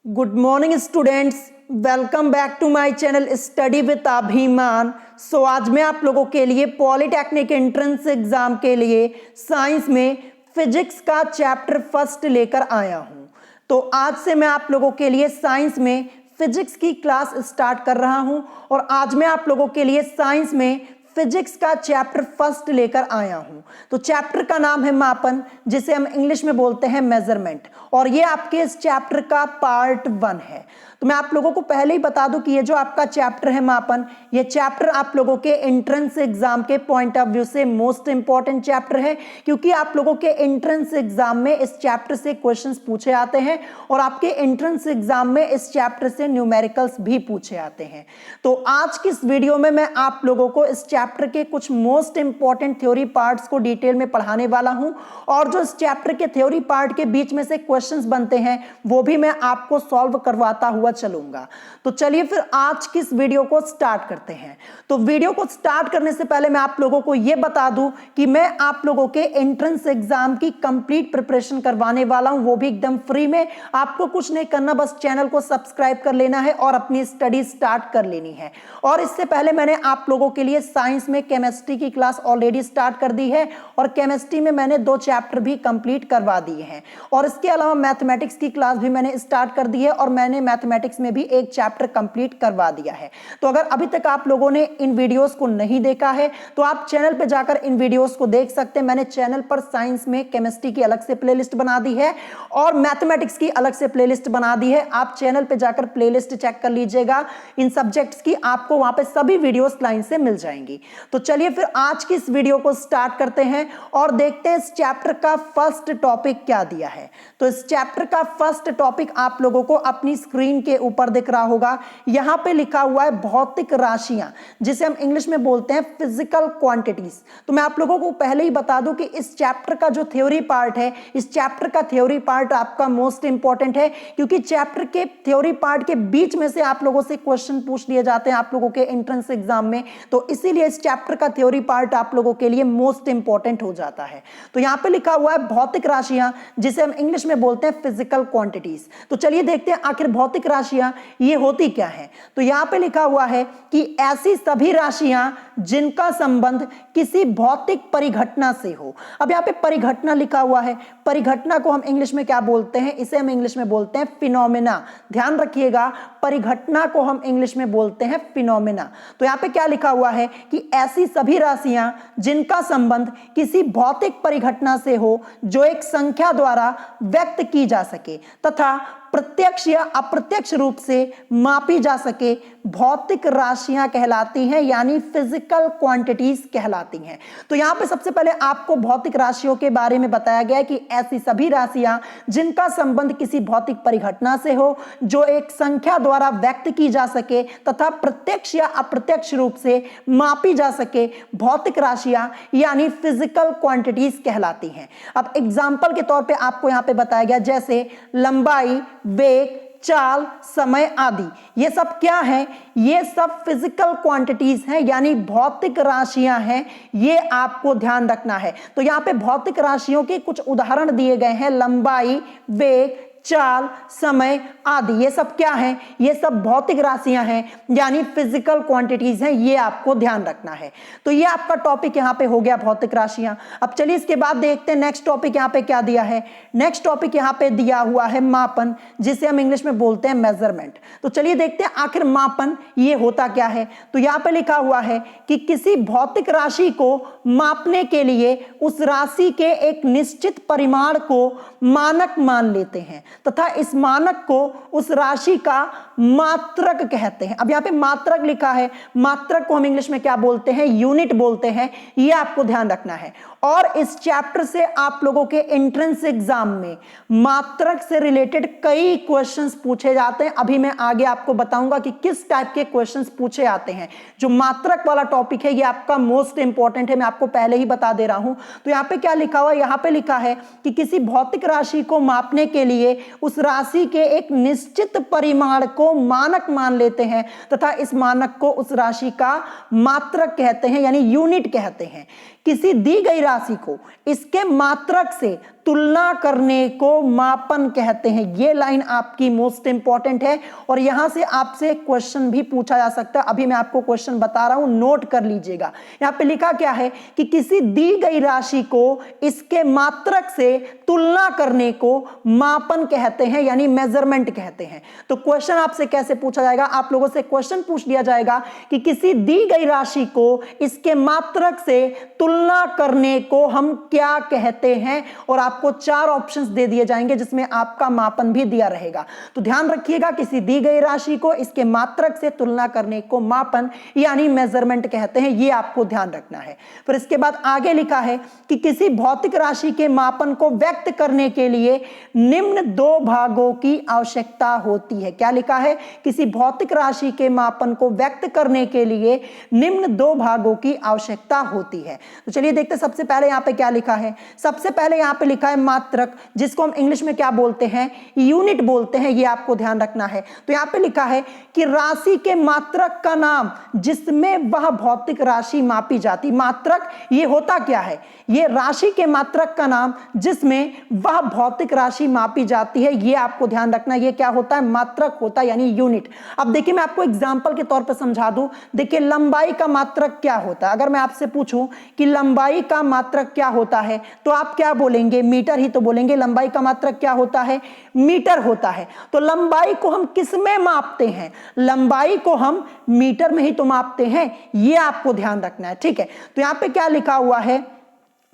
Good morning students, welcome back to my channel study with Abhiman. So आज मैं आप लोगों के लिए पॉलिटेक्निक एंट्रेंस एग्जाम के लिए साइंस में फिजिक्स का चैप्टर फर्स्ट लेकर आया हूं। तो आज से मैं आप लोगों के लिए साइंस में फिजिक्स की क्लास स्टार्ट कर रहा हूं और आज मैं आप लोगों के लिए साइंस में फिजिक्स का चैप्टर फर्स्ट लेकर आया हूं। तो चैप्टर का नाम है मापन, जिसे हम इंग्लिश में बोलते हैं मेजरमेंट, और ये आपके इस चैप्टर का पार्ट 1 है। तो मैं आप लोगों को पहले ही बता दूं कि ये जो आपका चैप्टर है मापन, ये चैप्टर आप लोगों के एंट्रेंस एग्जाम के पॉइंट ऑफ व्यू से मोस्ट इंपॉर्टेंट चैप्टर है, क्योंकि आप लोगों के एंट्रेंस एग्जाम में इस चैप्टर से क्वेश्चंस पूछे आते हैं और आपके एंट्रेंस एग्जाम में इस चैप्टर से न्यूमेरिकल्स भी पूछे आते हैं। तो आज की इस वीडियो में मैं आप लोगों को इस चैप्टर के कुछ मोस्ट इंपॉर्टेंट थ्योरी पार्ट्स को डिटेल में पढ़ाने वाला हूं, और जो इस चैप्टर के थ्योरी पार्ट के बीच में से क्वेश्चंस बनते हैं वो भी मैं आपको सॉल्व करवाता हुआ चलूंगा। तो चलिए फिर आज की इस वीडियो को स्टार्ट करते हैं। तो वीडियो को स्टार्ट करने से पहले मैं आप लोगों को यह बता दूं कि मैं आप लोगों के एंट्रेंस एग्जाम की कंप्लीट प्रिपरेशन करवाने वाला हूं, वो भी एकदम फ्री में। आपको कुछ नहीं करना, बस चैनल को सब्सक्राइब कर लेना है और अपनी स्टडी स्टार्ट कर लेनी है। और इससे पहले मैंने आप लोगों के लिए साइंस में केमिस्ट्री की क्लास ऑलरेडी स्टार्ट कर दी है, और केमिस्ट्री में मैंने 2 चैप्टर भी कंप्लीट करवा दिए हैं, और इसके अलावा मैथमेटिक्स की क्लास भी मैंने स्टार्ट कर दी है, और मैंने मैथमेटिक्स में भी 1 चैप्टर कंप्लीट करवा दिया है। तो अगर अभी तक आप लोगों ने इन वीडियोस को नहीं देखा है तो आप चैनल पे जाकर इन वीडियोस को देख सकते हैं। मैंने चैनल पर साइंस में केमिस्ट्री की अलग से प्लेलिस्ट बना दी है और मैथमेटिक्स की अलग से प्लेलिस्ट बना दी है। आप चैनल पे जाकर प्लेलिस्ट चेक कर लीजिएगा, इन सब्जेक्ट्स की आपको वहां पे सभी वीडियोस लाइन से मिल जाएंगी। तो चलिए फिर आज की इस वीडियो को स्टार्ट करते हैं और देखते हैं इस चैप्टर का फर्स्ट टॉपिक क्या दिया है। तो इस चैप्टर का फर्स्ट टॉपिक आप लोगों को अपनी स्क्रीन के ऊपर दिख रहा होगा। यहां पे लिखा हुआ है भौतिक राशियां, जिसे हम इंग्लिश में बोलते हैं फिजिकल क्वांटिटीज। तो मैं आप लोगों को पहले ही बता दूं कि इस चैप्टर का जो थ्योरी पार्ट है, इस चैप्टर का थ्योरी पार्ट आपका मोस्ट इंपॉर्टेंट है, क्योंकि चैप्टर के थ्योरी पार्ट के बीच में से आप लोगों से क्वेश्चन पूछ लिए जाते हैं आप लोगों के एंट्रेंस एग्जाम में। तो इसीलिए इस चैप्टर का थ्योरी पार्ट आप लोगों के लिए मोस्ट इंपॉर्टेंट हो जाता है। तो यहां पे लिखा हुआ है भौतिक राशियां, जिसे हम इंग्लिश में बोलते हैं फिजिकल क्वांटिटीज। तो चलिए देखते हैं आखिर भौतिक राशियां ये होती क्या है। तो यहां पे लिखा हुआ है कि ऐसी सभी राशियां जिनका संबंध किसी भौतिक परिघटना से हो। अब यहां पे परिघटना लिखा हुआ है, परिघटना को हम इंग्लिश में क्या बोलते हैं? इसे हम इंग्लिश में बोलते हैं फिनोमेना। ध्यान रखिएगा, परिघटना को हम इंग्लिश में बोलते हैं फिनोमेना। तो यहां पे क्या लिखा हुआ है कि ऐसी सभी राशियां जिनका संबंध किसी भौतिक परिघटना से हो जो एक संख्या द्वारा व्यक्त की जा सके तथा प्रत्यक्ष या अप्रत्यक्ष रूप से मापी जा सके, भौतिक राशियां कहलाती हैं, यानी फिजिकल क्वांटिटीज कहलाती हैं। तो यहां पे सबसे पहले आपको भौतिक राशियों के बारे में बताया गया है कि ऐसी सभी राशियां जिनका संबंध किसी भौतिक परिघटना से हो जो एक संख्या द्वारा व्यक्त की जा सके तथा प्रत्यक्ष या अप्रत्यक्ष रूप से मापी जा सके, भौतिक राशियां यानी फिजिकल क्वांटिटीज कहलाती हैं। अब एग्जाम्पल के तौर पे आपको यहां पे बताया गया, जैसे लंबाई, वेग, चाल, समय आदि, ये सब क्या है? ये सब फिजिकल क्वांटिटीज हैं, यानी भौतिक राशियां हैं। ये आपको ध्यान रखना है। तो यहां पे भौतिक राशियों के कुछ उदाहरण दिए गए हैं, लंबाई, वेग, चाल, समय आदि, ये सब क्या है? ये सब भौतिक राशियां हैं, यानी फिजिकल क्वांटिटीज हैं। ये आपको ध्यान रखना है। तो ये आपका टॉपिक यहां पे हो गया भौतिक राशियां। अब चलिए इसके बाद देखते हैं नेक्स्ट टॉपिक यहां पे क्या दिया है। नेक्स्ट टॉपिक यहां पे दिया हुआ है मापन, जिसे हम इंग्लिश में बोलते हैं मेजरमेंट। तो चलिए देखते हैं आखिर मापन ये होता क्या है। तो यहां पे लिखा हुआ है कि किसी भौतिक राशि को मापने के लिए उस राशि के एक निश्चित परिमाण को मानक मान लेते हैं तथा इस मानक को उस राशि का मात्रक कहते हैं। अब यहां पे मात्रक लिखा है, मात्रक को हम इंग्लिश में क्या बोलते हैं? यूनिट बोलते हैं। ये आपको ध्यान रखना है। और इस चैप्टर से आप लोगों के एंट्रेंस एग्जाम में मात्रक से रिलेटेड कई क्वेश्चंस पूछे जाते हैं। अभी मैं आगे आपको बताऊंगा कि किस टाइप के क्वेश्चंस पूछे आते हैं। जो मात्रक वाला टॉपिक है ये आपका मोस्ट इंपॉर्टेंट है, मैं आपको पहले ही बता दे रहा हूं। तो यहां पे क्या लिखा हुआ है? यहां पे लिखा है कि किसी भौतिक राशि को मापने के लिए उस राशि के एक निश्चित परिमाण को मानक मान लेते हैं तथा इस मानक को उस राशि का मात्रक कहते हैं, यानी यूनिट कहते हैं। किसी दी गई राशि को इसके मात्रक से तुलना करने को मापन कहते हैं। ये लाइन आपकी मोस्ट इंपॉर्टेंट है और यहां से आपसे क्वेश्चन भी पूछा जा सकता है। अभी मैं आपको क्वेश्चन बता रहा हूं, नोट कर लीजिएगा। यहां पे लिखा क्या है कि किसी दी गई राशि को इसके मात्रक से तुलना करने को मापन कहते हैं, यानी मेजरमेंट कहते हैं। तो क्वेश्चन आपसे कैसे पूछा जाएगा, आप लोगों से क्वेश्चन पूछ लिया जाएगा कि किसी दी गई राशि को इसके मात्रक से तुलना करने को हम क्या कहते हैं, और आपको 4 ऑप्शंस दे दिए जाएंगे जिसमें आपका मापन भी दिया रहेगा। तो ध्यान रखिएगा, किसी दी गई राशि को इसके मात्रक से तुलना करने को मापन यानी मेजरमेंट कहते हैं, यह आपको ध्यान रखना है। फिर इसके बाद आगे लिखा है कि किसी भौतिक राशि के मापन को व्यक्त करने के लिए निम्न 2 भागों की आवश्यकता होती है। क्या लिखा है, किसी भौतिक राशि के मापन को व्यक्त करने के लिए निम्न 2 भागों की आवश्यकता होती है। तो चलिए देखते हैं सबसे पहले यहां पे क्या लिखा है। सबसे पहले यहां पे लिखा है मात्रक, जिसको हम इंग्लिश में क्या बोलते हैं, यूनिट बोलते हैं, ये आपको ध्यान रखना है। तो यहां पे लिखा है कि राशि के मात्रक का नाम जिसमें वह भौतिक राशि मापी जाती। मात्रक ये होता क्या है, ये राशि के मात्रक का नाम जिसमें वह भौतिक राशि मापी जाती है, ये आपको ध्यान रखना। ये क्या होता है, मात्रक होता है, यानी यूनिट। अब देखिए मैं आपको एग्जांपल के तौर पर समझा दूं। देखिए लंबाई का मात्रक क्या होता है, अगर मैं आपसे पूछूं कि लंबाई का मात्रक क्या होता है तो आप क्या बोलेंगे, मीटर ही तो बोलेंगे। लंबाई का मात्रक क्या होता है, मीटर होता है। तो लंबाई को हम किस में मापते हैं, लंबाई को हम मीटर में ही तो मापते हैं, ये आपको ध्यान रखना है। ठीक है, तो यहां पे क्या लिखा हुआ है,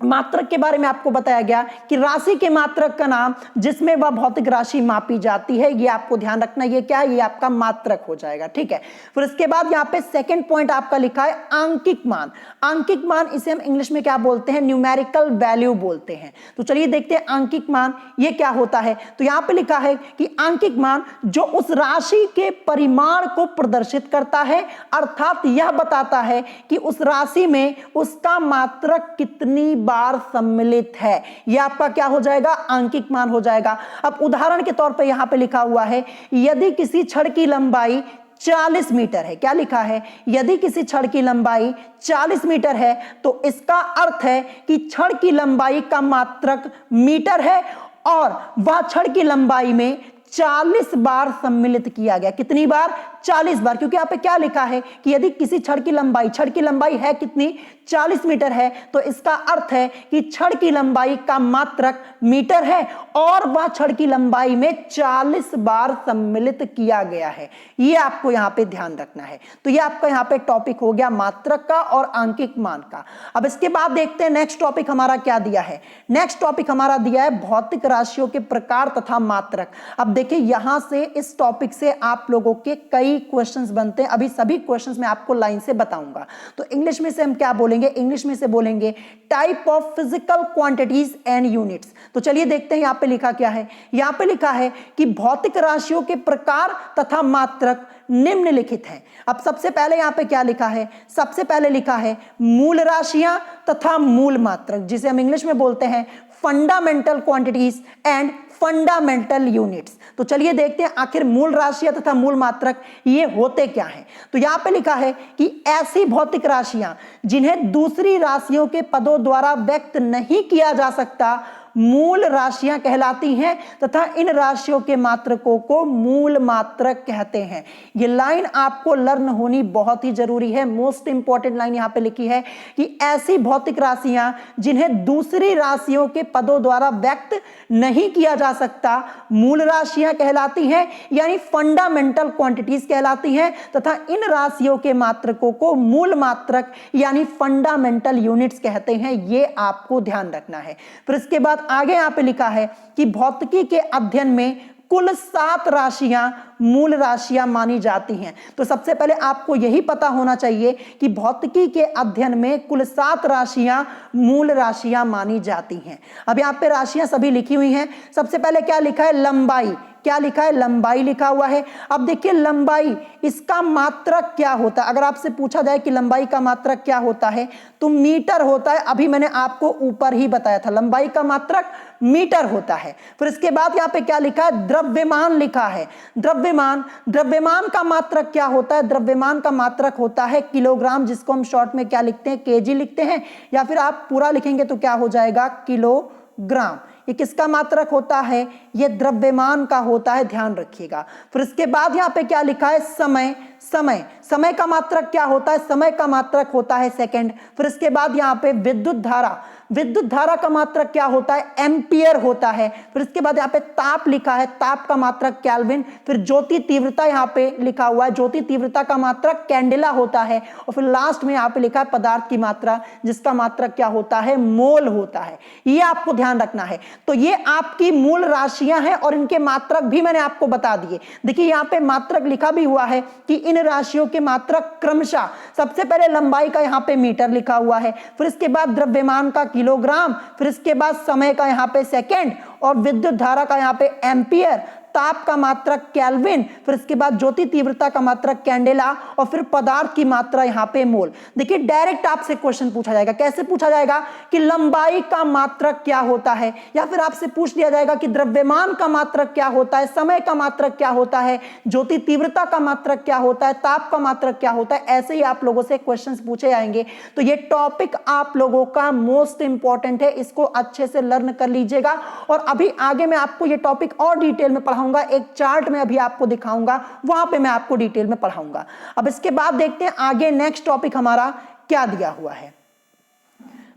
मात्रक के बारे में आपको बताया गया कि राशि के मात्रक का नाम जिसमें वह भौतिक राशि मापी जाती है, ये आपको ध्यान रखना। ये क्या है, ये आपका मात्रक हो जाएगा। ठीक है, फिर इसके बाद यहाँ पे सेकंड पॉइंट आपका लिखा है आंकिक मान। आंकिक मान इसे हम इंग्लिश में क्या बोलते हैं, न्यूमेरिकल वैल्यू बोलते हैं। तो चलिए देखते हैं आंकिक मान ये क्या होता है। तो यहाँ पे लिखा है कि आंकिक मान जो उस राशि के परिमाण को प्रदर्शित करता है, अर्थात यह बताता है कि उस राशि में उसका मात्रक कितनी बार सम्मिलित है। यह आपका क्या हो जाएगा, आंकिक मान हो जाएगा। अब उदाहरण के तौर पे यहां पे लिखा हुआ है, यदि किसी छड़ की लंबाई 40 मीटर है। क्या लिखा है, यदि किसी छड़ की लंबाई 40 मीटर है तो इसका अर्थ है कि छड़ की लंबाई का मात्रक मीटर है और वह छड़ की लंबाई में 40 बार सम्मिलित किया गया। कितनी बार, 40 बार, क्योंकि यहाँ पे क्या लिखा है कि यदि किसी छड़ की लंबाई है कितनी, 40 मीटर है, तो इसका अर्थ है कि छड़ की लंबाई का मात्रक मीटर है और वह छड़ की लंबाई में 40 बार सम्मिलित किया गया है। ये आपको यहाँ पे ध्यान रखना है। तो ये आपका यहाँ पे टॉपिक हो गया मात्रक का और आंकिक मान का। अब इसके बाद देखते हैं नेक्स्ट टॉपिक हमारा क्या दिया है। नेक्स्ट टॉपिक हमारा दिया है भौतिक राशियों के प्रकार तथा मात्रक। अब देखिए यहां से इस टॉपिक से आप लोगों के कई क्वेश्चंस बनते हैं। अभी सभी क्वेश्चंस मैं आपको लाइन से बताऊंगा। तो इंग्लिश में से हम क्या बोलेंगे, इंग्लिश में से बोलेंगे type of physical quantities and units. तो चलिए देखते हैं यहां पे लिखा क्या है। यहां पे लिखा है कि भौतिक राशियों के प्रकार तथा मात्रक निम्नलिखित हैं। अब सबसे पहले यहां पे क्या लिखा है, सबसे पहले लिखा है मूल राशियां तथा मूल मात्रक, जिसे हम इंग्लिश में बोलते हैं fundamental quantities and fundamental units. तो चलिए देखते हैं आखिर मूल राशियां तथा मूल मात्रक ये होते क्या हैं। तो यहां पे लिखा है कि ऐसी भौतिक राशियां जिन्हें दूसरी राशियों के पदों द्वारा व्यक्त नहीं किया जा सकता मूल राशियां कहलाती हैं तथा इन राशियों के मात्रकों को मूल मात्रक कहते हैं। ये लाइन आपको लर्न होनी बहुत ही जरूरी है। मोस्ट इंपॉर्टेंट लाइन यहां पे लिखी है कि ऐसी भौतिक राशियां जिन्हें दूसरी राशियों के पदों द्वारा व्यक्त नहीं किया जा सकता मूल राशियां कहलाती हैं, यानी फंडामेंटल क्वांटिटीज कहलाती हैं, तथा इन राशियों के मात्रकों को मूल मात्रक यानी फंडामेंटल यूनिट्स कहते हैं। ये आपको ध्यान रखना है। फिर इसके बाद आगे यहां पे लिखा है कि भौतिकी के अध्ययन में कुल 7 राशियां मूल राशियां मानी जाती हैं। तो सबसे पहले आपको यही पता होना चाहिए कि भौतिकी के अध्ययन में कुल 7 राशियां मूल राशियां मानी जाती हैं। अब यहां पे राशियां सभी लिखी हुई हैं। सबसे पहले क्या लिखा है, लंबाई। क्या लिखा है, लंबाई लिखा हुआ है। अब देखिए लंबाई, इसका मात्रक क्या होता है। अगर आपसे पूछा जाए कि लंबाई का मात्रक क्या होता है तो मीटर होता है। अभी मैंने आपको ऊपर ही बताया था, लंबाई का मात्रक मीटर होता है। फिर इसके बाद यहाँ पे क्या लिखा है, द्रव्यमान लिखा है। द्रव्यमान का मात्रक क्या होता है, द्रव्यमान का मात्रक होता है किलोग्राम, जिसको हम शॉर्ट में क्या लिखते हैं, केजी लिखते हैं, या फिर आप पूरा लिखेंगे तो क्या हो जाएगा, किलोग्राम। ये किसका मात्रक होता है? ये द्रव्यमान का होता है, ध्यान रखिएगा। फिर इसके बाद यहाँ पे क्या लिखा है? समय। समय, समय का मात्रक क्या होता है? समय का मात्रक होता है सेकंड। फिर इसके बाद यहाँ पे विद्युत धारा, विद्युत धारा का मात्रक क्या होता है? एम्पियर होता है। फिर इसके बाद यहाँ पे ताप लिखा है, ताप का मात्रक केल्विन। फिर ज्योति तीव्रता यहाँ पे लिखा हुआ है, ज्योति तीव्रता का मात्रक कैंडेला होता है। और फिर लास्ट में यहाँ पे लिखा है पदार्थ की मात्रा, जिसका मात्रक क्या होता है? मोल होता है। ये आपको ध्यान रखना है। तो ये आपकी मूल राशियां हैं और इनके मात्रक भी मैंने आपको बता दिए। देखिए यहाँ पे मात्रक लिखा भी हुआ है कि इन राशियों के मात्रक क्रमशः, सबसे पहले लंबाई का यहाँ पे मीटर लिखा हुआ है, फिर इसके बाद द्रव्यमान का किलोग्राम, फिर इसके बाद समय का यहाँ पे सेकंड, और विद्युत धारा का यहाँ पे एम्पियर, ताप का मात्रक केल्विन, फिर इसके बाद ज्योति तीव्रता का मात्रक कैंडेला, और फिर पदार्थ की मात्रा यहाँ पे मोल। देखिए डायरेक्ट आपसे क्वेश्चन पूछा जाएगा। कैसे पूछा जाएगा? कि लंबाई का मात्रक क्या होता है, या फिर आपसे पूछ लिया जाएगा कि द्रव्यमान का मात्रक क्या होता है, समय का मात्रक क्या होता है, ज्योति तीव्रता का मात्रक क्या होता है, ताप का मात्रक क्या होता है। ऐसे ही आप लोगों से क्वेश्चन पूछे जाएंगे। तो ये टॉपिक आप लोगों का मोस्ट इंपॉर्टेंट है, इसको अच्छे से लर्न कर लीजिएगा। और अभी आगे मैं आपको ये टॉपिक और डिटेल में पढ़ाऊंगा, एक चार्ट में अभी आपको दिखाऊंगा, वहां पे मैं आपको डिटेल में पढ़ाऊंगा। अब इसके बाद देखते हैं आगे नेक्स्ट टॉपिक हमारा क्या दिया हुआ है।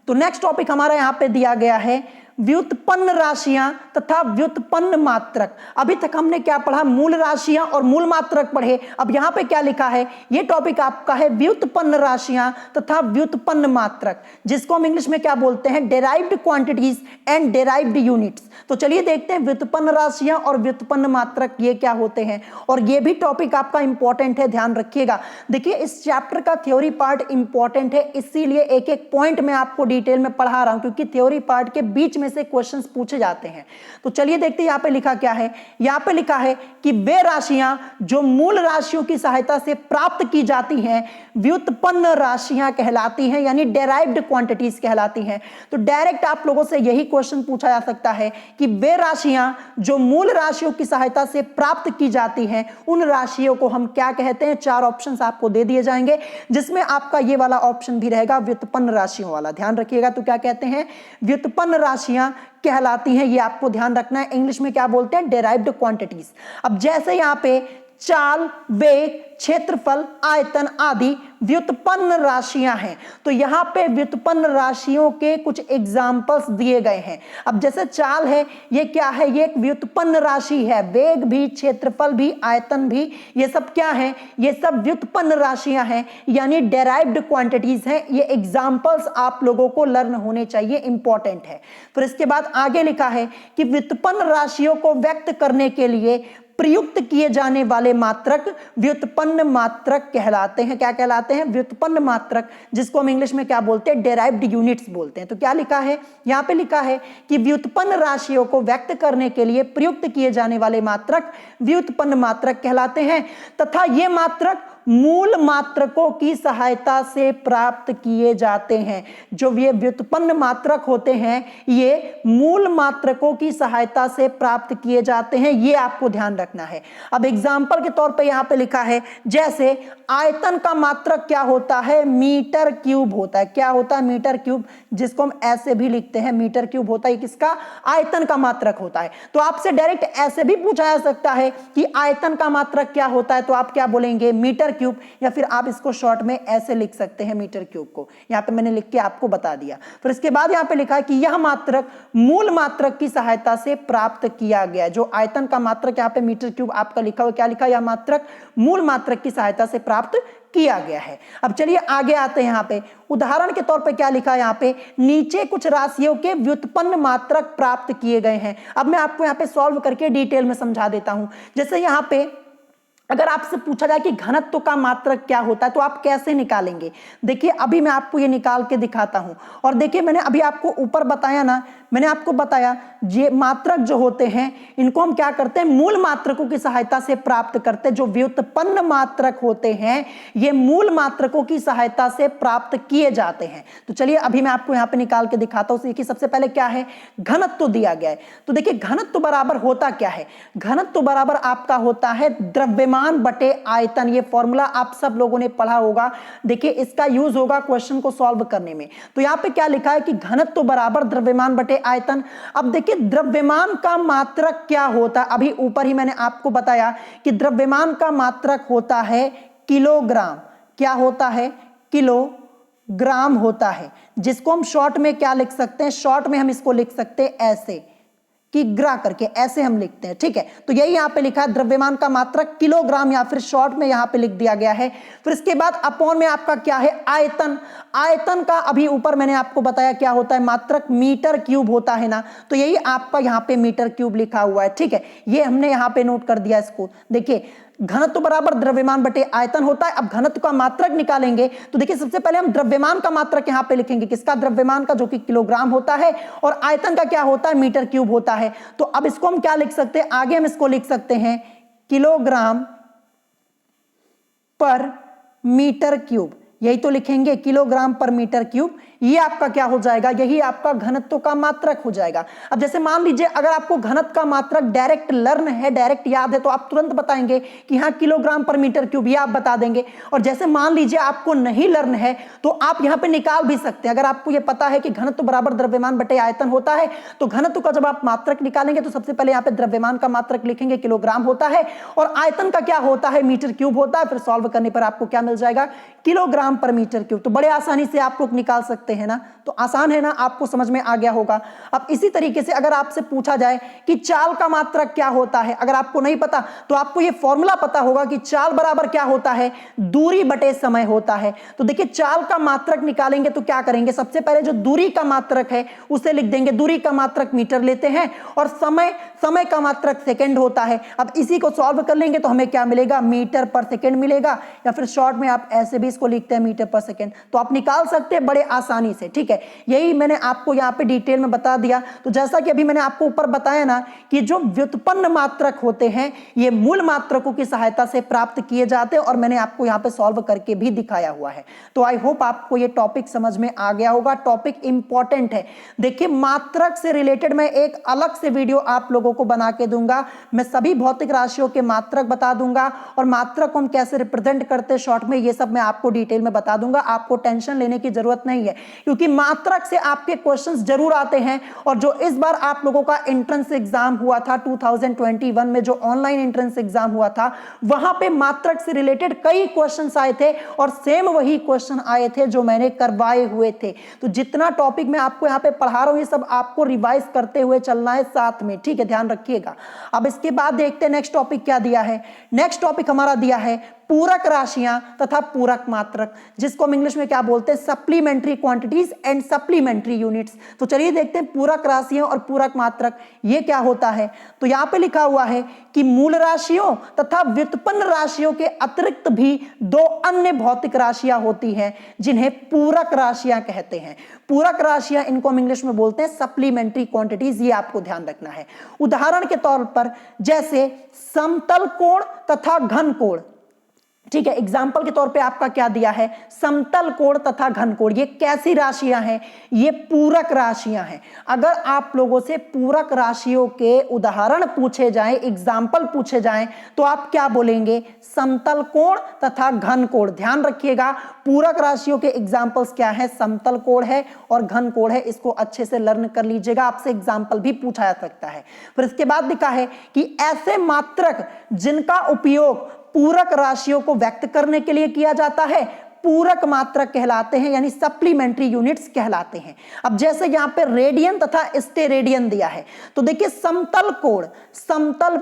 तो नेक्स्ट टॉपिक हमारा यहां पे दिया गया है व्युत्पन्न राशियां तथा व्युत्पन्न मात्रक। अभी तक हमने क्या पढ़ा? मूल राशियां और मूल मात्रक पढ़े। अब यहां पे क्या लिखा है? ये टॉपिक आपका है व्युत्पन्न राशियां तथा व्युत्पन्न मात्रक, जिसको हम इंग्लिश में क्या बोलते हैं? Derived quantities and derived units. तो चलिए देखते हैं व्युत्पन्न राशियां और व्युत्पन्न मात्रक ये क्या होते हैं। और ये भी टॉपिक आपका इंपॉर्टेंट है, ध्यान रखिएगा। देखिए इस चैप्टर का थ्योरी पार्ट इंपॉर्टेंट है, इसीलिए एक एक पॉइंट मैं आपको डिटेल में पढ़ा रहा हूं, क्योंकि थ्योरी पार्ट के बीच से क्वेश्चंस पूछे जाते हैं। तो चलिए देखते हैं यहां पे लिखा क्या है। यहां पे लिखा है कि वे राशियां जो मूल राशियों की सहायता से प्राप्त की जाती हैं व्युत्पन्न राशियां कहलाती हैं, यानी डेराइव्ड क्वांटिटीज कहलाती हैं। तो डायरेक्ट आप लोगों से यही क्वेश्चन पूछा जा सकता है कि वे राशियां जो मूल राशियों की सहायता से प्राप्त की जाती हैं उन राशियों को हम क्या कहते हैं? चार ऑप्शंस आपको दे दिए जाएंगे, जिसमें आपका ये वाला ऑप्शन भी रहेगा व्युत्पन्न राशियों वाला, ध्यान रखिएगा। तो क्या कहते हैं? व्युत्पन्न राशियां कहलाती हैं, ये आपको ध्यान रखना है। इंग्लिश में क्या बोलते हैं? Derived quantities. अब जैसे यहां पे चाल, वेग, क्षेत्रफल, आयतन आदि व्युत्पन्न राशियां हैं, तो यहां पे व्युत्पन्न राशियों के कुछ एग्जाम्पल्स दिए गए हैं। अब जैसे चाल है, ये क्या है? ये एक व्युत्पन्न राशि है। वेग भी, क्षेत्रफल भी, आयतन भी, ये सब क्या है? ये सब व्युत्पन्न राशियां हैं, यानी डेराइव्ड क्वांटिटीज हैं। ये एग्जाम्पल्स आप लोगों को लर्न होने चाहिए, इंपॉर्टेंट है। फिर इसके बाद आगे लिखा है कि व्युत्पन्न राशियों को व्यक्त करने के लिए प्रयुक्त किए जाने वाले मात्रक व्युत्पन्न मात्रक कहलाते हैं। क्या कहलाते हैं? व्युत्पन्न मात्रक, जिसको हम इंग्लिश में क्या बोलते हैं? डेराइव्ड यूनिट्स बोलते हैं। तो क्या लिखा है? यहां पे लिखा है कि व्युत्पन्न राशियों को व्यक्त करने के लिए प्रयुक्त किए जाने वाले मात्रक व्युत्पन्न मात्रक कहलाते हैं, तथा ये मात्रक मूल मात्रकों की सहायता से प्राप्त किए जाते हैं। जो ये व्युत्पन्न मात्रक होते हैं ये मूल मात्रकों की सहायता से प्राप्त किए जाते हैं, ये आपको ध्यान रखना है। अब एग्जाम्पल के तौर पे यहां पे लिखा है, जैसे आयतन का मात्रक क्या होता है? मीटर क्यूब होता है। क्या होता है? मीटर क्यूब, जिसको हम ऐसे भी लिखते हैं मीटर क्यूब होता है। किसका? आयतन का मात्रक होता है। तो आपसे डायरेक्ट ऐसे भी पूछा जा सकता है कि आयतन का मात्रक क्या होता है, तो आप क्या बोलेंगे? मीटर क्यूब, या फिर आप इसको शॉर्ट में ऐसे लिख सकते हैं मीटर क्यूब को। यहां पे मैंने लिख के आपको बता दिया। फिर इसके बाद यहां पे लिखा है कि यह मात्रक मूल मात्रक की सहायता से प्राप्त किया गया। जो आयतन का मात्रक यहां पे मीटर क्यूब आपका लिखा हुआ, क्या लिखा? यह मात्रक मूल मात्रक की सहायता से प्राप्त किया गया है। अब चलिए आगे आते हैं। यहां पे उदाहरण के तौर पे क्या लिखा है? यहां पे नीचे कुछ राशियों के व्युत्पन्न मात्रक प्राप्त किए गए हैं। अब मैं आपको यहां पे सॉल्व करके डिटेल में समझा देता हूं। जैसे यहां पे अगर आपसे पूछा जाए कि घनत्व का मात्रक क्या होता है, तो आप कैसे निकालेंगे? देखिए अभी मैं आपको ये निकाल के दिखाता हूं। और देखिए मैंने अभी आपको ऊपर बताया ना, मैंने आपको बताया ये मात्रक जो होते हैं इनको हम क्या करते हैं? मूल मात्रकों की सहायता से प्राप्त करते हैं। जो व्युत्पन्न मात्रक होते हैं ये मूल मात्रकों की सहायता से प्राप्त किए जाते हैं। तो चलिए अभी मैं आपको यहाँ पे निकाल के दिखाता हूँ। देखिए सबसे पहले क्या है? घनत्व दिया गया है। तो देखिए घनत्व बराबर होता क्या है? घनत्व बराबर आपका होता है द्रव्यमान द्रव्यमान बटे आयतन, ये फॉर्मूला आप सब लोगों ने पढ़ा होगा। देखिए इसका यूज होगा क्वेश्चन को सॉल्व करने में। तो यहां पे क्या लिखा है कि घनत्व बराबर द्रव्यमान बटे आयतन। अब देखिए द्रव्यमान का मात्रक क्या होता है, अभी ऊपर ही मैंने आपको बताया कि द्रव्यमान का मात्रक होता है किलोग्राम। क्या होता है? किलोग्राम होता है, जिसको हम शॉर्ट में क्या लिख सकते हैं? शॉर्ट में हम इसको लिख सकते हैं ऐसे कि ग्रा करके, ऐसे हम लिखते हैं, ठीक है। तो यही यहां पे लिखा है द्रव्यमान का मात्रक किलोग्राम, या फिर शॉर्ट में यहां पे लिख दिया गया है। फिर इसके बाद अपॉन में आपका क्या है? आयतन। आयतन का अभी ऊपर मैंने आपको बताया क्या होता है? मात्रक मीटर क्यूब होता है ना, तो यही आपका यहां पे मीटर क्यूब लिखा हुआ है, ठीक है। ये हमने यहां पे नोट कर दिया इसको। देखिए घनत्व बराबर द्रव्यमान बटे आयतन होता है। अब घनत्व का मात्रक निकालेंगे तो देखिए सबसे पहले हम द्रव्यमान का मात्रक यहां पे लिखेंगे, किसका? द्रव्यमान का, जो कि किलोग्राम होता है, और आयतन का क्या होता है? मीटर क्यूब होता है। तो अब इसको हम क्या लिख सकते हैं? आगे हम इसको लिख सकते हैं किलोग्राम पर मीटर क्यूब, यही तो लिखेंगे किलोग्राम पर मीटर क्यूब। ये आपका क्या हो जाएगा? यही आपका घनत्व का मात्रक हो जाएगा। अब जैसे मान लीजिए अगर आपको घनत्व का मात्रक डायरेक्ट लर्न है, डायरेक्ट याद है, तो आप तुरंत बताएंगे कि हाँ किलोग्राम पर मीटर क्यूब, ये आप बता देंगे। और जैसे मान लीजिए आपको नहीं लर्न है तो आप यहां पे निकाल भी सकते हैं। अगर आपको ये पता है कि घनत्व बराबर द्रव्यमान बटे आयतन होता है, तो घनत्व का जब आप मात्रक निकालेंगे तो सबसे पहले यहां पे द्रव्यमान का मात्रक लिखेंगे, किलोग्राम होता है, और आयतन का क्या होता है? मीटर क्यूब होता है। फिर सॉल्व करने पर आपको क्या मिल जाएगा? किलोग्राम पर मीटर क्यूब। तो बड़े आसानी से आप लोग निकाल सकते हैं ना, तो आसान है ना, आपको समझ में आ गया होगा। अब इसी तरीके से अगर आपसे पूछा जाए कि चाल का मात्रक क्या होता है, अगर आपको नहीं पता तो आपको यह फॉर्मूला पता होगा कि चाल बराबर क्या होता है? दूरी बटे समय होता है। तो देखिए चाल का मात्रक निकालेंगे तो क्या करेंगे? सबसे पहले जो दूरी का मात्रक है उसे लिख देंगे। दूरी का मात्रक मीटर लेते हैं, और समय का मात्रक सेकंड होता है। अब इसी को सॉल्व कर लेंगे तो हमें क्या मिलेगा? मीटर पर सेकंड मिलेगा, या फिर शॉर्ट में आप ऐसे भी इसको लिखते हैं मीटर पर सेकंड। तो आप निकाल सकते हैं बड़े आसानी से, ठीक है। यही मैंने आपको यहाँ पे डिटेल में बता दिया। तो जैसा कि अभी मैंने आपको ऊपर बताया ना कि जो व्युत्पन्न मात्रक होते हैं ये मूल मात्रकों की सहायता से प्राप्त किए जाते हैं, और मैंने आपको यहाँ पे सॉल्व करके भी दिखाया हुआ है। तो आई होप आपको ये टॉपिक समझ में आ गया होगा। टॉपिक इंपॉर्टेंट है। देखिए मात्रक से रिलेटेड मैं एक अलग से वीडियो आप लोगों को बना के दूंगा। मैं सभी भौतिक राशियों के मात्रक बता दूंगा, और मात्रक को हम कैसे रिप्रेजेंट करते हैं शॉर्ट में, ये सब मैं आपको डिटेल में बता दूंगा। आपको टेंशन लेने की जरूरत नहीं है, क्योंकि मात्रक से आपके क्वेश्चंस जरूर आते हैं। और जो इस बार आप लोगों का एंट्रेंस एग्जाम हुआ था 2021 में, जो ऑनलाइन एंट्रेंस एग्जाम हुआ था, वहां पे मात्रक से रिलेटेड कई क्वेश्चंस आए थे, और सेम वही क्वेश्चन आए थे जो मैंने करवाए हुए थे। तो जितना टॉपिक मैं आपको यहाँ पे पढ़ा रहा हूं ये सब आपको रिवाइज करते हुए चलना है साथ में, ठीक है, ध्यान रखिएगा। अब इसके बाद देखते हैं नेक्स्ट टॉपिक क्या दिया है। नेक्स्ट टॉपिक हमारा दिया है पूरक राशियां तथा पूरक मात्रक, जिसको हम इंग्लिश में क्या बोलते हैं? Supplementary quantities and supplementary units. तो चलिए देखते हैं पूरक राशियां और पूरक मात्रक ये क्या होता है। तो यहां पे लिखा हुआ है कि मूल राशियों तथा व्युत्पन्न राशियों के अतिरिक्त भी दो अन्य भौतिक राशियां होती हैं जिन्हें पूरक राशियां कहते हैं। पूरक राशियां, इनको हम इंग्लिश में बोलते हैं सप्लीमेंट्री क्वांटिटीज, ये आपको ध्यान रखना है। उदाहरण के तौर पर जैसे समतल कोण तथा घन कोण, ठीक है। एग्जाम्पल के तौर पे आपका क्या दिया है? समतल कोण तथा घन कोण। ये कैसी राशियां हैं? ये पूरक राशियां हैं। अगर आप लोगों से पूरक राशियों के उदाहरण पूछे जाएं, एग्जाम्पल पूछे जाएं, तो आप क्या बोलेंगे? समतल कोण तथा घन कोण। ध्यान रखिएगा पूरक राशियों के एग्जाम्पल्स क्या है? समतल कोण है और घन कोण है। इसको अच्छे से लर्न कर लीजिएगा, आपसे एग्जाम्पल भी पूछा जा सकता है। फिर इसके बाद लिखा है कि ऐसे मात्रक जिनका उपयोग पूरक राशियों को व्यक्त करने के लिए किया जाता है पूरक मात्रक कहलाते हैं, यानी सप्लीमेंट्री यूनिट्स कहलाते हैं। अब जैसे यहां पे रेडियन तथा स्टेरेडियन दिया है, तो देखिए समतल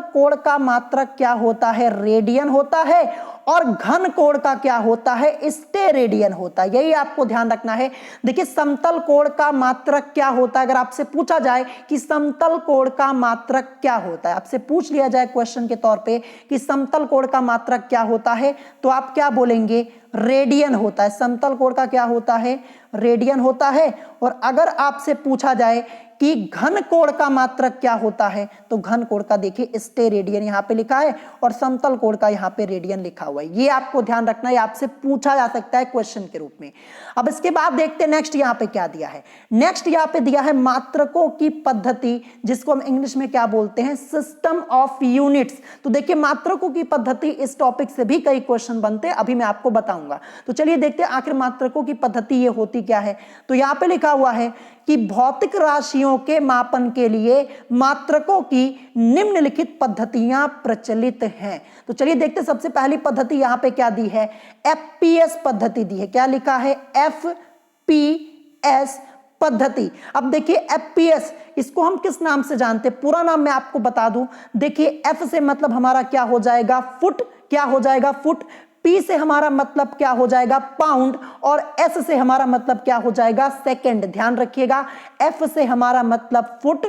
कोण का मात्रक क्या होता है? रेडियन होता है, और घन कोण का क्या होता है? स्टेरेडियन होता है। यही आपको ध्यान रखना है। देखिए समतल कोण का मात्रक क्या होता है? अगर आपसे पूछा जाए कि समतल कोण का मात्रक क्या होता है, आपसे पूछ लिया जाए क्वेश्चन के तौर पे कि समतल कोण का मात्रक क्या होता है, तो आप क्या बोलेंगे? रेडियन होता है। समतल कोण का क्या होता है? रेडियन होता है। और अगर आपसे पूछा जाए कि घन कोण का मात्रक क्या होता है, तो घन कोण का देखिए स्टेरेडियन यहां पे लिखा है और समतल कोण का यहां पे रेडियन लिखा हुआ है। ये आपको ध्यान रखना है, आपसे पूछा जा सकता है क्वेश्चन के रूप में। अब इसके बाद देखते हैं नेक्स्ट यहां पे क्या दिया है। नेक्स्ट यहां पे दिया है मात्रकों की पद्धति, जिसको हम इंग्लिश में क्या बोलते हैं, सिस्टम ऑफ यूनिट्स। तो देखिए मात्रकों की पद्धति, इस टॉपिक से भी कई क्वेश्चन बनते हैं, अभी मैं आपको बताऊंगा। तो चलिए देखते हैं आखिर मात्रकों की पद्धति ये होती क्या है। तो यहां पे लिखा हुआ है कि भौतिक राशियों के मापन के लिए मात्रकों की निम्नलिखित पद्धतियां प्रचलित हैं। तो चलिए देखते हैं, सबसे पहली पद्धति यहां पे क्या दी है, एफपीएस पद्धति दी है। क्या लिखा है, एफपीएस पद्धति। अब देखिए एफपीएस, इसको हम किस नाम से जानते हैं, पूरा नाम मैं आपको बता दूं। देखिए एफ से मतलब हमारा क्या हो जाएगा, फुट, क्या हो जाएगा, फुट। पी से हमारा मतलब क्या हो जाएगा, पाउंड। और एस से हमारा मतलब क्या हो जाएगा, सेकंड। ध्यान रखिएगा, एफ से हमारा मतलब फुट,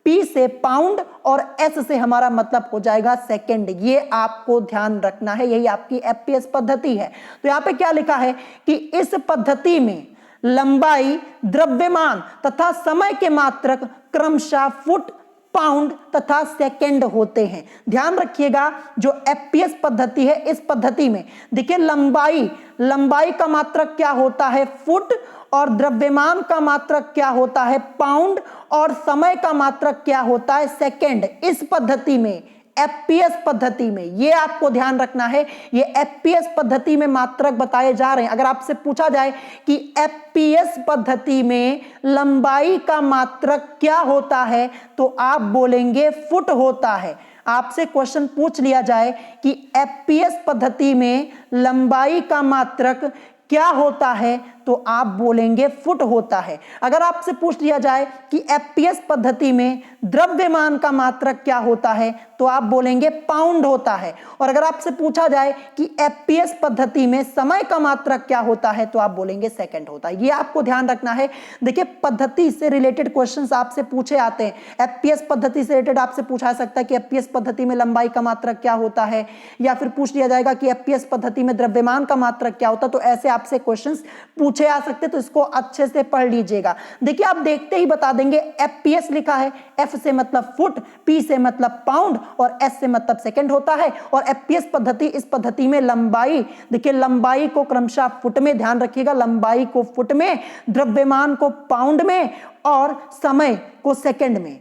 पी से पाउंड और एस से हमारा मतलब हो जाएगा सेकंड। ये आपको ध्यान रखना है, यही आपकी एफपीएस पद्धति है। तो यहां पे क्या लिखा है कि इस पद्धति में लंबाई, द्रव्यमान तथा समय के मात्रक क्रमशः फुट, पाउंड तथा सेकंड होते हैं। ध्यान रखिएगा, जो एफपीएस पद्धति है, इस पद्धति में देखिए लंबाई का मात्रक क्या होता है, फुट, और द्रव्यमान का मात्रक क्या होता है, पाउंड, और समय का मात्रक क्या होता है, सेकंड। इस पद्धति में, एफपीएस पद्धति में, ये आपको ध्यान रखना है, ये एफपीएस पद्धति में मात्रक बताए जा रहे हैं। अगर आपसे पूछा जाए कि एफपीएस पद्धति में लंबाई का मात्रक क्या होता है, तो आप बोलेंगे फुट होता है। आपसे क्वेश्चन पूछ लिया जाए कि एफपीएस पद्धति में लंबाई का मात्रक क्या होता है, तो आप बोलेंगे फुट होता है। अगर आपसे पूछ लिया जाए कि एफपीएस पद्धति में द्रव्यमान का मात्रक क्या होता है, तो आप बोलेंगे पाउंड होता है। और अगर आपसे पूछा जाए कि एफपीएस पद्धति में समय का मात्रक क्या होता है, तो आप बोलेंगे सेकंड होता है। ये आपको ध्यान रखना है। देखिए पद्धति से रिलेटेड क्वेश्चंस आपसे पूछे आते हैं। एफपीएस पद्धति से रिलेटेड आपसे पूछा जा सकता है कि एफपीएस पद्धति में लंबाई का मात्रक क्या होता है, या फिर पूछ लिया जाएगा कि एफपीएस पद्धति में द्रव्यमान का मात्रक क्या होता है। तो ऐसे आपसे क्वेश्चंस पूछे आ सकते, तो इसको अच्छे से पढ़ लीजिएगा। देखिए आप देखते ही बता देंगे, एफपीएस लिखा है, एफ से मतलब फुट, पी से मतलब पाउंड और एस से मतलब सेकंड होता है। और एफपीएस पद्धति, इस पद्धति में लंबाई, देखिए लंबाई को क्रमशः फुट में, ध्यान रखिएगा, लंबाई को फुट में, द्रव्यमान को पाउंड में और समय को सेकंड में।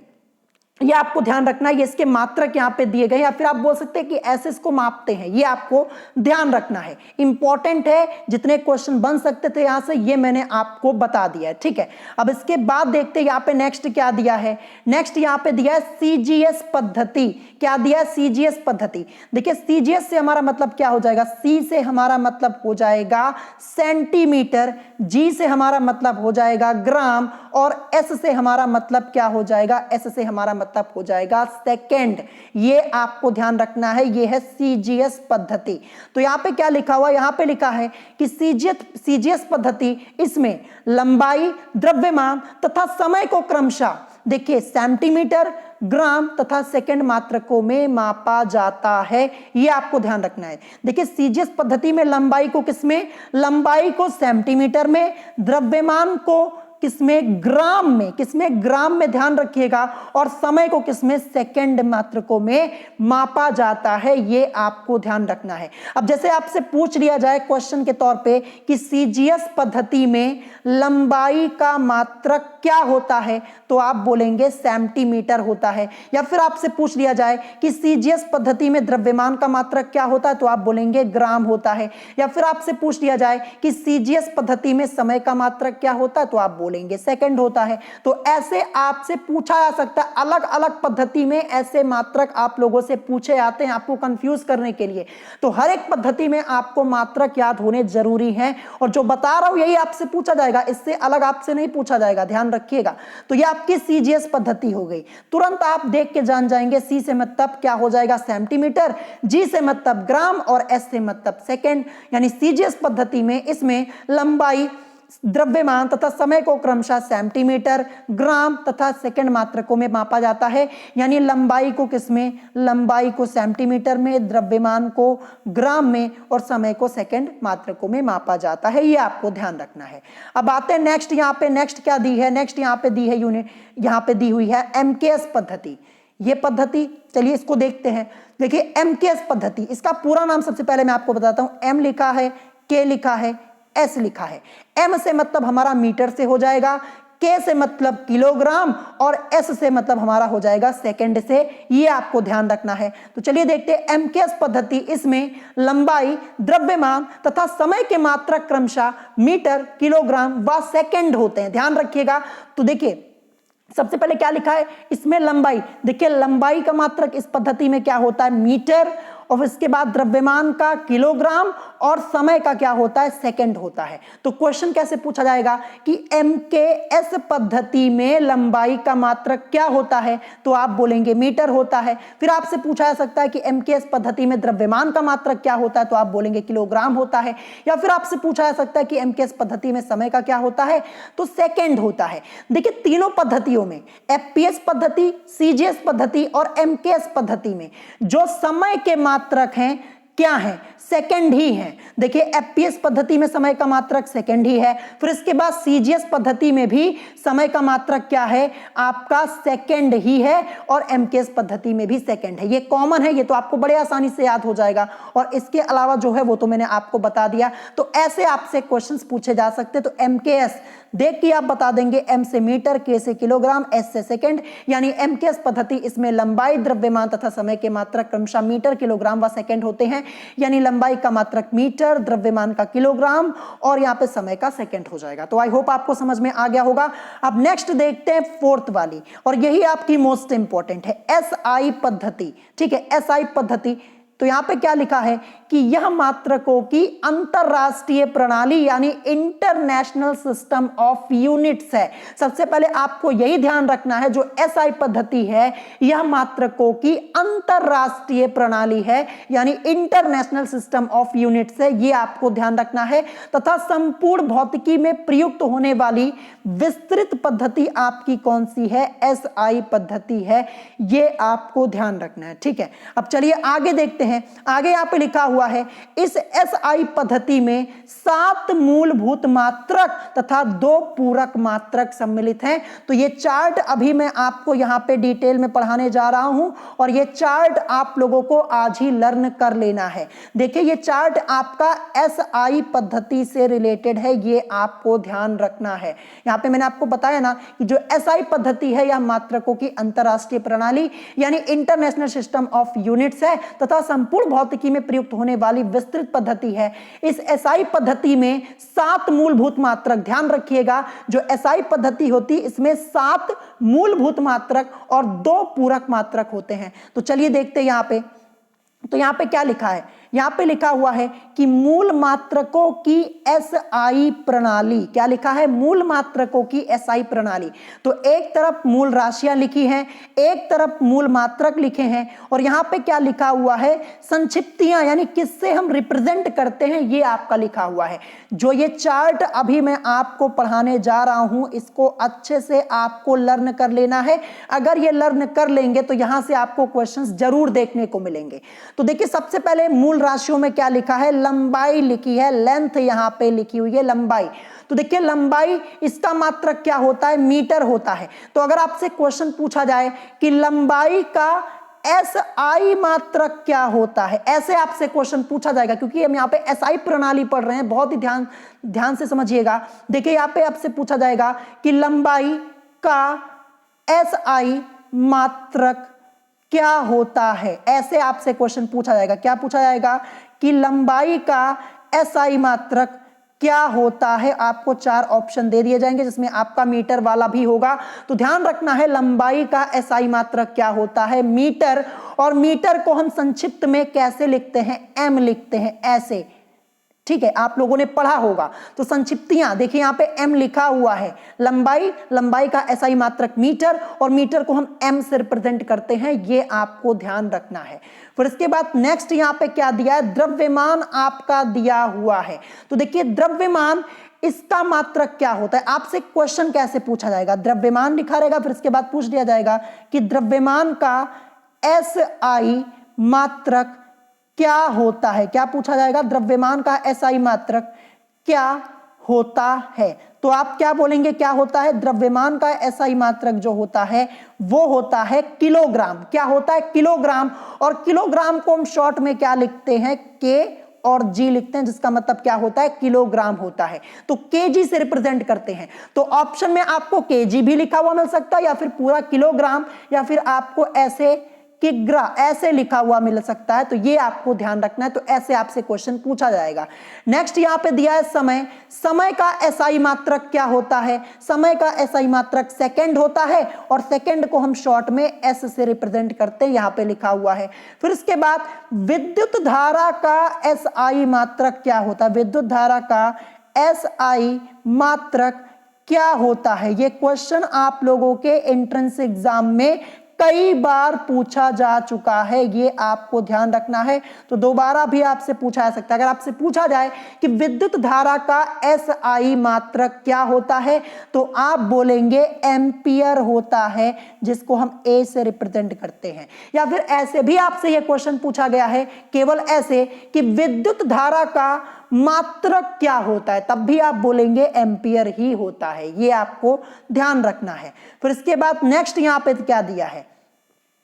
ये आपको ध्यान रखना है, ये इसके मात्रक यहाँ पे दिए गए, या फिर आप बोल सकते हैं कि ऐसे इसको मापते हैं। ये आपको ध्यान रखना है, इंपॉर्टेंट है। जितने क्वेश्चन बन सकते थे यहां से, ये मैंने आपको बता दिया है, ठीक है। अब इसके बाद देखते हैं यहाँ पे नेक्स्ट क्या दिया है। नेक्स्ट यहाँ पे दिया है सीजीएस पद्धति। क्या दिया है, सीजीएस पद्धति। देखिए सीजीएस से हमारा मतलब क्या हो जाएगा, सी से हमारा मतलब हो जाएगा सेंटीमीटर, जी से हमारा मतलब हो जाएगा ग्राम, और एस से हमारा मतलब क्या हो जाएगा, एस से हमारा मतलब हो जाएगा सेकंड। ये आपको ध्यान रखना है, ये है सीजीएस पद्धति। तो यहां पे क्या लिखा हुआ, यहां पे लिखा है कि सीजीएस पद्धति, इसमें लंबाई, द्रव्यमान तथा समय को क्रमशः देखिए सेंटीमीटर, ग्राम तथा सेकंड मात्रकों में मापा जाता है। ये आपको ध्यान रखना है। देखिए सीजीएस पद्धति में लंबाई को किसमें, लंबाई को सेंटीमीटर में, द्रव्यमान को किसमें, ग्राम में, किसमें, ग्राम में, ध्यान रखिएगा, और समय को किसमें, सेकंड मात्रकों में मापा जाता है। ये आपको ध्यान रखना है। अब जैसे आपसे पूछ लिया जाए क्वेश्चन के तौर पे कि सीजीएस पद्धति में लंबाई का मात्रक क्या होता है, तो आप बोलेंगे सेंटीमीटर होता है। या फिर आपसे पूछ लिया जाए कि सीजीएस पद्धति में द्रव्यमान का मात्रक क्या होता है, तो आप बोलेंगे ग्राम होता है। या फिर आपसे पूछ लिया जाए कि सीजीएस पद्धति में समय का मात्रक क्या होता है, तो आप बोलेंगे सेकंड होता है। तो ऐसे आपसे पूछा जा सकता है, अलग अलग पद्धति में ऐसे मात्रक आप लोगों से पूछे आते हैं आपको कंफ्यूज करने के लिए। तो हर एक पद्धति में आपको मात्रक याद होने जरूरी हैं, और जो बता रहा हूं यही आपसे पूछा जाएगा, इससे अलग आपसे नहीं पूछा जाएगा, ध्यान रखिएगा। तो ये आपकी सीजीएस पद्धति हो गई। तुरंत आप देख के जान जाएंगे, सी से मतलब क्या हो जाएगा, सेंटीमीटर, जी से मतलब ग्राम, और एस से मतलब सेकंड। यानी सीजीएस पद्धति में इसमें लंबाई द्रव्यमान तथा समय को क्रमशः सेंटीमीटर, ग्राम तथा सेकंड मात्रकों में मापा जाता है। यानी लंबाई को किसमें, लंबाई को सेंटीमीटर में, द्रव्यमान को ग्राम में और समय को सेकंड मात्रकों में मापा जाता है। ये आपको ध्यान रखना है। अब आते हैं नेक्स्ट, यहाँ पे नेक्स्ट क्या दी है, नेक्स्ट यहाँ पे दी है यूनिट, यहाँ पे दी हुई है एमकेएस पद्धति। ये पद्धति, चलिए इसको देखते हैं। देखिए एमकेएस पद्धति, इसका पूरा नाम सबसे पहले मैं आपको बताता हूं। एम लिखा है, के लिखा है, एस लिखा है। एम से मतलब हमारा मीटर से हो जाएगा, के से मतलब किलोग्राम और एस से मतलब हमारा हो जाएगा सेकंड से। ये आपको ध्यान रखना है। तो चलिए देखते हैं एमकेएस पद्धति। इसमें लंबाई, द्रव्यमान तथा समय के मात्रक क्रमशः मीटर, किलोग्राम व सेकंड होते हैं। ध्यान रखिएगा। तो देखिए सबसे पहले क्या लिखा है इसमें, लंबाई। देखिए लंबाई का मात्रक इस पद्धति में क्या होता है, मीटर, और इसके बाद द्रव्यमान का किलोग्राम और समय का क्या होता है, सेकंड होता है। तो क्वेश्चन कैसे पूछा जाएगा कि एमकेएस पद्धति में लंबाई का मात्रक क्या होता है, तो आप बोलेंगे मीटर होता है। फिर आपसे पूछा जा सकता है कि एमकेएस पद्धति में द्रव्यमान का मात्रक क्या होता है, तो आप बोलेंगे किलोग्राम होता है। या फिर आपसे पूछा जा सकता है कि एमकेएस पद्धति में समय का क्या होता है, तो सेकंड होता है। देखिए तीनों पद्धतियों में, एफपीएस पद्धति, सीजीएस पद्धति और एमकेएस पद्धति में जो समय के मात्रक हैं क्या है, सेकंड ही है। देखिए एफपीएस पद्धति में समय का मात्रक सेकंड ही है। फिर इसके बाद सीजीएस पद्धति में भी समय का मात्रक क्या है, आपका सेकंड ही है, और एमकेएस पद्धति में भी सेकंड है। ये कॉमन है, ये तो आपको बड़े आसानी से याद हो जाएगा। और इसके अलावा जो है वो तो मैंने आपको बता दिया। तो ऐसे आपसे क्वेश्चंस पूछे जा सकते। तो एमकेएस देख के आप बता देंगे, एम से मीटर, के से किलोग्राम, एस से सेकंड। यानी एमकेएस पद्धति, इसमें लंबाई, द्रव्यमान तथा समय के मात्रक क्रमशः मीटर, किलोग्राम व सेकंड होते हैं। यानी लंबाई का मात्रक मीटर, द्रव्यमान का किलोग्राम और यहाँ पे समय का सेकंड हो जाएगा। तो आई होप आपको समझ में आ गया होगा। अब नेक्स्ट देखते हैं फोर्थ वाली, और यही आपकी मोस्ट इंपॉर्टेंट है, एसआई पद्धति। ठीक है, एसआई पद्धति। तो यहां पे क्या लिखा है कि यह मात्रकों की अंतरराष्ट्रीय प्रणाली यानी इंटरनेशनल सिस्टम ऑफ यूनिट्स है। सबसे पहले आपको यही ध्यान रखना है, जो एसआई पद्धति है यह मात्रकों की अंतरराष्ट्रीय प्रणाली है, यानी इंटरनेशनल सिस्टम ऑफ यूनिट्स है। ये आपको ध्यान रखना है। तथा संपूर्ण भौतिकी में प्रयुक्त होने वाली विस्तृत पद्धति आपकी कौन सी है, एसआई पद्धति है। ये आपको ध्यान रखना है। ठीक है, अब चलिए आगे देखते हैं। आगे यहां पे लिखा हुआ है, इस एसआई पद्धति में 7 मूलभूत मात्रक तथा 2 पूरक मात्रक सम्मिलित हैं। तो ये चार्ट अभी मैं आपको यहां पे डिटेल में पढ़ाने जा रहा हूं, और ये चार्ट आप लोगों को आज ही लर्न कर लेना है। देखिए ये चार्ट आपका एसआई पद्धति से रिलेटेड है, ये आपको ध्यान रखना है। यहां पे मैंने आपको बताया ना कि जो एसआई पद्धति है यह मात्रकों की अंतरराष्ट्रीय प्रणाली यानी इंटरनेशनल सिस्टम ऑफ यूनिट्स है, तथा संपूर्ण भौतिकी में प्रयुक्त होने वाली विस्तृत पद्धति है। इस एसआई पद्धति में 7 मूलभूत मात्रक, ध्यान रखिएगा, जो एसआई पद्धति होती है इसमें 7 मूलभूत मात्रक और 2 पूरक मात्रक होते हैं। तो चलिए देखते हैं यहां पे। तो यहां पे क्या लिखा है, यहां पे लिखा हुआ है कि मूल मात्रकों की एसआई प्रणाली। क्या लिखा है, मूल मात्रकों की एसआई प्रणाली। तो एक तरफ मूल राशियां लिखी हैं, एक तरफ मूल मात्रक लिखे हैं, और यहां पे क्या लिखा हुआ है, संक्षिप्तियां, यानी किससे हम रिप्रेजेंट करते हैं, ये आपका लिखा हुआ है। जो ये चार्ट अभी मैं आपको पढ़ाने जा रहा हूं, इसको अच्छे से आपको लर्न कर लेना है। अगर ये लर्न कर लेंगे तो यहां से आपको क्वेश्चंस जरूर देखने को मिलेंगे। तो देखिए सबसे पहले मूल राशियों में क्या लिखा है, लंबाई लिखी है, लेंथ यहां पे लिखी हुई है, लंबाई। तो देखिए लंबाई, इसका मात्रक क्या होता है, मीटर होता है। तो अगर आपसे क्वेश्चन पूछा जाए कि लंबाई का एसआई मात्रक क्या होता है, ऐसे आपसे क्वेश्चन पूछा जाएगा, क्योंकि हम यहाँ पे एसआई प्रणाली पढ़ रहे हैं, बहुत ही ध्यान से समझिएगा। देखिए यहाँ पे आपसे पूछा जाएगा कि लंबाई का एसआई मात्रक क्या होता है, ऐसे आपसे क्वेश्चन पूछा जाएगा। क्या पूछा जाएगा कि लंबाई का एसआई मात्रक क्या होता है। आपको 4 ऑप्शन दे दिए जाएंगे, जिसमें आपका मीटर वाला भी होगा। तो ध्यान रखना है, लंबाई का एसआई मात्रक क्या होता है, मीटर। और मीटर को हम संक्षिप्त में कैसे लिखते हैं, एम लिखते हैं, ऐसे। ठीक है, आप लोगों ने पढ़ा होगा। तो संक्षिप्तियां देखिए, यहां पे एम लिखा हुआ है, लंबाई का एसआई मात्रक मीटर, और मीटर को हम एम से रिप्रेजेंट करते हैं, ये आपको ध्यान रखना है। फिर इसके बाद नेक्स्ट यहां पे क्या दिया है, द्रव्यमान आपका दिया हुआ है। तो देखिए द्रव्यमान इसका मात्रक क्या होता है। आपसे क्वेश्चन कैसे पूछा जाएगा, द्रव्यमान लिखा रहेगा, फिर इसके बाद पूछ दिया जाएगा कि द्रव्यमान का एसआई मात्रक क्या होता है। क्या पूछा जाएगा, द्रव्यमान का एसआई मात्रक क्या होता है। तो आप क्या बोलेंगे, क्या होता है, द्रव्यमान का एसआई मात्रक जो होता है वो होता है किलोग्राम। क्या होता है, किलोग्राम। और किलोग्राम को हम शॉर्ट में क्या लिखते हैं, के और जी लिखते हैं, जिसका मतलब क्या होता है, किलोग्राम होता है। तो केजी से रिप्रेजेंट करते हैं। तो ऑप्शन में आपको केजी भी लिखा हुआ मिल सकता है, या फिर पूरा किलोग्राम, या फिर आपको ऐसे किग्रा ऐसे लिखा हुआ मिल सकता है। तो ये आपको ध्यान रखना है। तो ऐसे आपसे क्वेश्चन पूछा जाएगा। नेक्स्ट यहां पे दिया है समय। समय का एसआई मात्रक क्या होता है, समय का एसआई मात्रक सेकंड होता है, और सेकंड को हम शॉर्ट में एस से रिप्रेजेंट करते हैं, यहां पे लिखा हुआ है। फिर इसके बाद विद्युत धारा का एसआई मात्रक क्या होता है, विद्युत धारा का एसआई मात्रक क्या होता है। ये क्वेश्चन आप लोगों के एंट्रेंस एग्जाम में कई बार पूछा जा चुका है, ये आपको ध्यान रखना है। तो दोबारा भी आपसे पूछा जा सकता है। अगर आपसे पूछा जाए कि विद्युत धारा का एसआई मात्रक क्या होता है, तो आप बोलेंगे एम्पियर होता है, जिसको हम ए से रिप्रेजेंट करते हैं। या फिर ऐसे भी आपसे यह क्वेश्चन पूछा गया है, केवल ऐसे कि विद्युत धारा का मात्रक क्या होता है, तब भी आप बोलेंगे एम्पियर ही होता है। ये आपको ध्यान रखना है। फिर इसके बाद नेक्स्ट यहां पे क्या दिया है,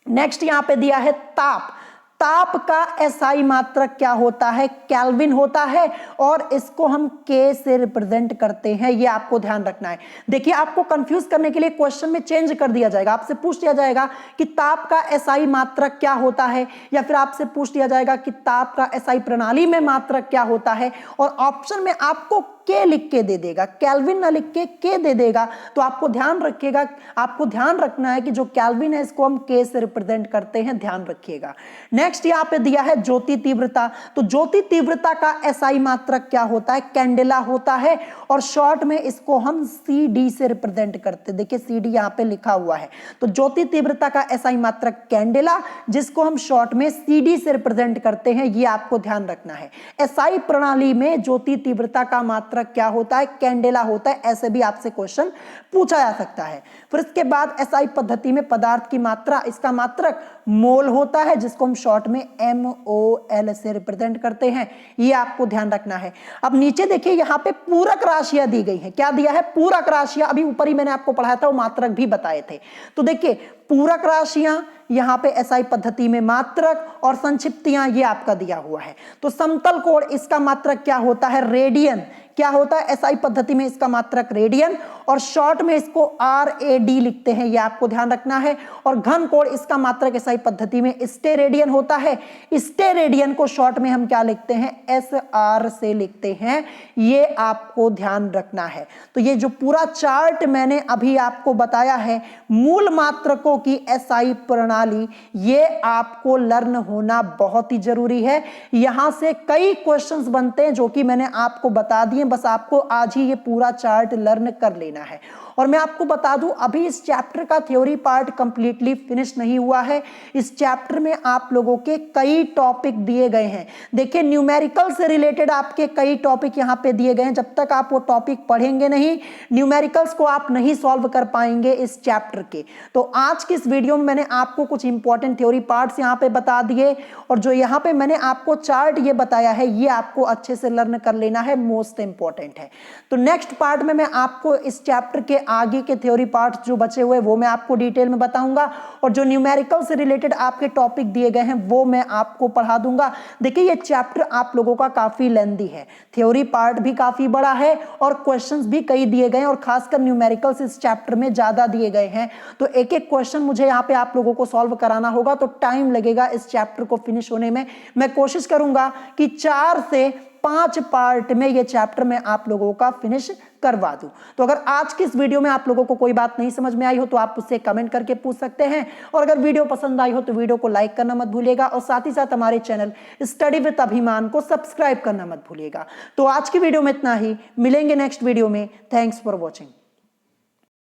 नेक्स्ट यहां पे दिया है ताप। ताप का एसआई मात्रक क्या होता है, केल्विन होता है, और इसको हम के से रिप्रेजेंट करते हैं। ये आपको ध्यान रखना है। देखिए, आपको कंफ्यूज करने के लिए क्वेश्चन में चेंज कर दिया जाएगा। आपसे पूछ दिया जाएगा कि ताप का एसआई मात्रक क्या होता है, या फिर आपसे पूछ दिया जाएगा कि ताप का एसआई प्रणाली में मात्रक क्या होता है, और ऑप्शन में आपको के लिख के दे देगा, केल्विन ना लिख के दे देगा। तो आपको ध्यान रखिएगा, आपको ध्यान रखना है कि जो केल्विन है इसको हम के से रिप्रेजेंट करते हैं, ध्यान रखिएगा। नेक्स्ट यहां पे दिया है ज्योति तीव्रता। तो ज्योति तीव्रता का एसआई मात्रक क्या होता है, कैंडेला होता है, और शॉर्ट में इसको हम सी डी से रिप्रेजेंट करते हैं। देखिए सी डी यहां पे लिखा हुआ है। तो ज्योति तीव्रता का एसआई मात्रक कैंडेला, जिसको हम शॉर्ट में सी डी से रिप्रेजेंट करते हैं, ये आपको ध्यान रखना है। एसआई प्रणाली में ज्योति तीव्रता का मात्रक क्या होता है, कैंडेला होता है। ऐसे भी आपसे क्वेश्चन पूछा जा सकता है। फिर इसके बाद एसआई पद्धति में पदार्थ की मात्रा, इसका मात्रक मोल होता है, जिसको हम शॉर्ट में MOL से रिप्रेजेंट करते हैं। ये आपको ध्यान रखना है। अब नीचे देखिए, यहां पे पूरक राशियां दी गई हैं। क्या दिया है, पूरक राशियां। अभी ऊपर ही मैंने आपको पढ़ाया था, वो मात्रक भी बताए थे। तो देखिए पूरक राशियां, यहां पे एसआई पद्धति में मात्रक, और संक्षिप्तियां ये आपका दिया हुआ है। तो समतल कोण, इसका मात्रक क्या होता है, रेडियन। क्या होता है एसआई पद्धति में, इसका मात्रक रेडियन, और शॉर्ट में इसको RAD लिखते हैं, ये आपको ध्यान रखना है। और घन कोण, इसका मात्रक एसआई पद्धति में स्टेरेडियन होता है। स्टेरेडियन को शॉर्ट में हम क्या लिखते हैं, SR से लिखते हैं। ये आपको ध्यान रखना है। तो ये जो पूरा चार्ट मैंने अभी आपको बताया है, मूल मात्रकों की एसआई प्रणाली, ये आपको लर्न होना बहुत ही जरूरी है। यहां से कई क्वेश्चंस बनते हैं जो कि मैंने आपको बता दिए, बस आपको आज ही ये पूरा चार्ट लर्न कर लेना है। और मैं आपको बता दूं, अभी इस चैप्टर का थ्योरी पार्ट कंप्लीटली फिनिश नहीं हुआ है। इस चैप्टर में आप लोगों के कई टॉपिक दिए गए हैं। देखिए न्यूमेरिकल से रिलेटेड आपके कई टॉपिक यहां पे दिए गए हैं। जब तक आप वो टॉपिक पढ़ेंगे नहीं, न्यूमेरिकल्स को आप नहीं सॉल्व कर पाएंगे इस चैप्टर के। तो आज की इस वीडियो में मैंने आपको कुछ इंपॉर्टेंट थ्योरी पार्ट्स यहां पे बता दिए, और जो यहां पे मैंने आपको चार्ट ये बताया है, ये आपको अच्छे से लर्न कर लेना है, मोस्ट इंपॉर्टेंट है। तो नेक्स्ट पार्ट में मैं आपको इस चैप्टर के आगे के थ्योरी पार्ट्स जो बचे हुए वो मैं आपको डिटेल में बताऊंगा, और जो न्यूमेरिकल से रिलेटेड आपके टॉपिक दिए गए हैं वो मैं आपको पढ़ा दूंगा। देखिए ये चैप्टर आप लोगों का काफी लेंथी है, थ्योरी पार्ट भी काफी बड़ा है, और क्वेश्चंस भी कई दिए गए हैं, और खासकर न्यूमेरिकल्स इस चैप्टर में ज्यादा दिए गए हैं। तो एक एक क्वेश्चन मुझे यहाँ पे आप लोगों को सॉल्व कराना होगा, तो टाइम लगेगा इस चैप्टर को फिनिश होने में। मैं कोशिश करूंगा कि 4 से 5 पार्ट में ये चैप्टर मैं आप लोगों का फिनिश करवा दूं। तो अगर आज की इस वीडियो में आप लोगों को कोई बात नहीं समझ में आई हो तो आप उससे कमेंट करके पूछ सकते हैं, और अगर वीडियो पसंद आई हो तो वीडियो को लाइक करना मत भूलिएगा, और साथ ही साथ हमारे चैनल स्टडी विद अभिमान को सब्सक्राइब करना मत भूलिएगा। तो आज की वीडियो में इतना ही, मिलेंगे नेक्स्ट वीडियो में। Thanks for watching.